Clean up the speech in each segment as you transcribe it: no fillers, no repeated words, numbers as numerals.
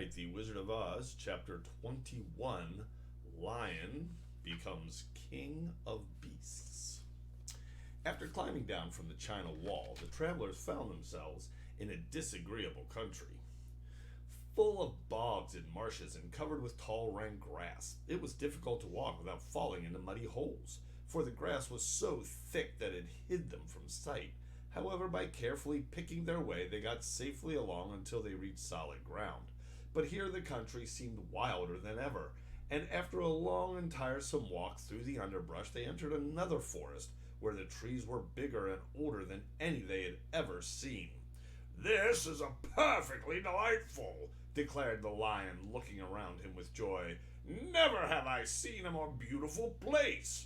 right, The Wizard of Oz, Chapter 21, Lion Becomes King of Beasts. After climbing down from the China Wall, the travelers found themselves in a disagreeable country. Full of bogs and marshes and covered with tall rank grass, it was difficult to walk without falling into muddy holes, for the grass was so thick that it hid them from sight. However, by carefully picking their way, they got safely along until they reached solid ground. But here the country seemed wilder than ever, and after a long and tiresome walk through the underbrush, they entered another forest where the trees were bigger and older than any they had ever seen. "This is a perfectly delightful," declared the lion, looking around him with joy. "Never have I seen a more beautiful place."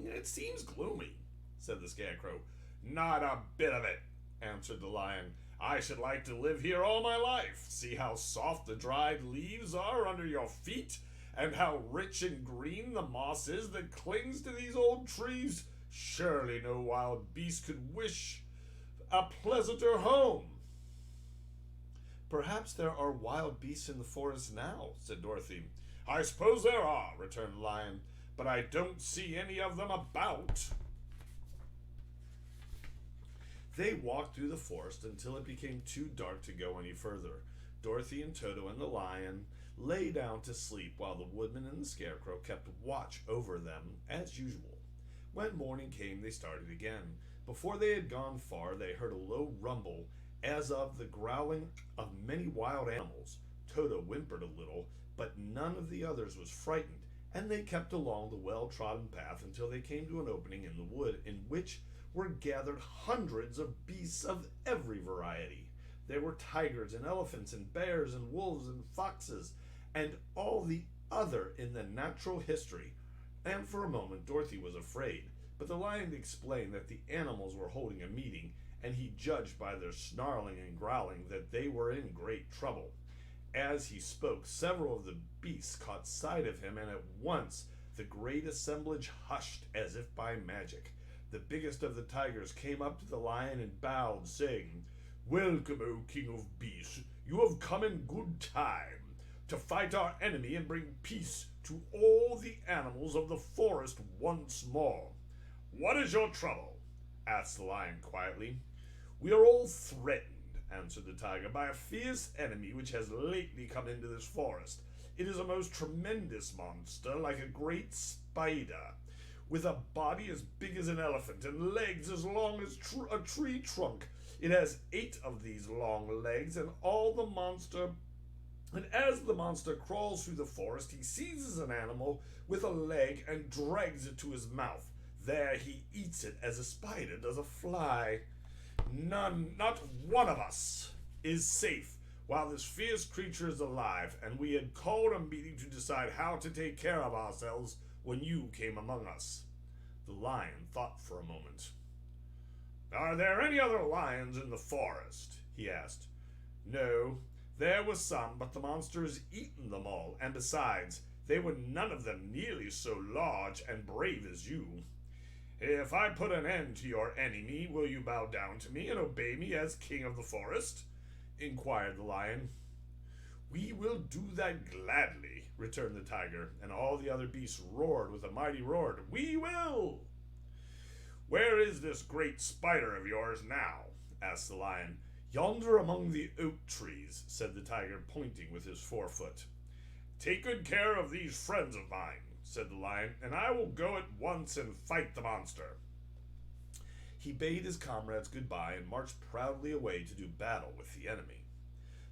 "It seems gloomy," said the scarecrow. "Not a bit of it," answered the lion. "I should like to live here all my life. See how soft the dried leaves are under your feet, and how rich and green the moss is that clings to these old trees. Surely no wild beast could wish a pleasanter home." "Perhaps there are wild beasts in the forest now," said Dorothy. "I suppose there are," returned the lion, "but I don't see any of them about." They walked through the forest until it became too dark to go any further. Dorothy and Toto and the lion lay down to sleep while the woodman and the scarecrow kept watch over them as usual. When morning came, they started again. Before they had gone far, they heard a low rumble as of the growling of many wild animals. Toto whimpered a little, but none of the others was frightened, and they kept along the well-trodden path until they came to an opening in the wood in which were gathered hundreds of beasts of every variety. There were tigers and elephants and bears and wolves and foxes and all the other in the natural history. And for a moment Dorothy was afraid, but the lion explained that the animals were holding a meeting, and he judged by their snarling and growling that they were in great trouble. As he spoke, several of the beasts caught sight of him, and at once the great assemblage hushed as if by magic. The biggest of the tigers came up to the lion and bowed, saying, "Welcome, O King of Beasts. You have come in good time to fight our enemy and bring peace to all the animals of the forest once more." "What is your trouble?" asked the lion quietly. "We are all threatened," answered the tiger, "by a fierce enemy which has lately come into this forest. It is a most tremendous monster, like a great spider, with a body as big as an elephant and legs as long as a tree trunk. It has 8 of these long legs, and as the monster crawls through the forest, he seizes an animal with a leg and drags it to his mouth. There he eats it as a spider does a fly. Not one of us is safe while this fierce creature is alive, and we had called a meeting to decide how to take care of ourselves when you came among us." The lion thought for a moment. "Are there any other lions in the forest?" he asked. "No, there were some, but the monster has eaten them all, and besides, they were none of them nearly so large and brave as you. If I put an end to your enemy, will you bow down to me and obey me as king of the forest?" inquired the lion. "We will do that gladly," returned the tiger, and all the other beasts roared with a mighty roar, "We will!" "Where is this great spider of yours now?" asked the lion. "Yonder among the oak trees," said the tiger, pointing with his forefoot. "Take good care of these friends of mine," said the lion, "and I will go at once and fight the monster." He bade his comrades goodbye and marched proudly away to do battle with the enemy.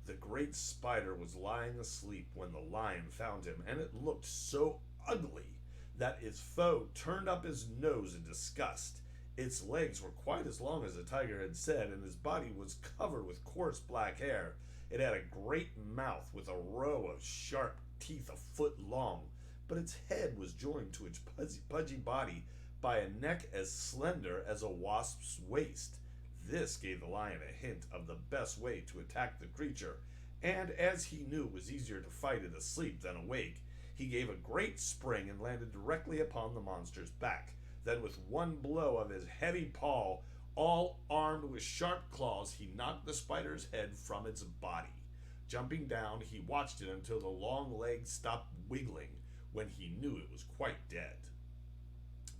The great spider was lying asleep when the lion found him, and it looked so ugly that its foe turned up his nose in disgust. Its legs were quite as long as the tiger had said, and his body was covered with coarse black hair. It had a great mouth with a row of sharp teeth a foot long, but its head was joined to its pudgy body by a neck as slender as a wasp's waist. This gave the lion a hint of the best way to attack the creature, and as he knew it was easier to fight it asleep than awake, he gave a great spring and landed directly upon the monster's back. Then with one blow of his heavy paw, all armed with sharp claws, he knocked the spider's head from its body. Jumping down, he watched it until the long legs stopped wiggling, when he knew it was quite dead.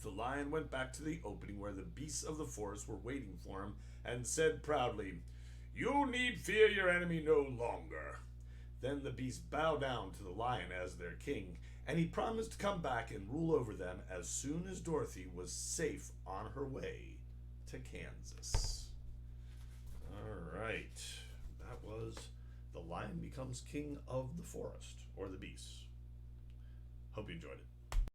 The lion went back to the opening where the beasts of the forest were waiting for him and said proudly, "You need fear your enemy no longer." Then the beasts bowed down to the lion as their king, and he promised to come back and rule over them as soon as Dorothy was safe on her way to Kansas. All right, that was The Lion Becomes King of the Forest, or the Beasts. Hope you enjoyed it.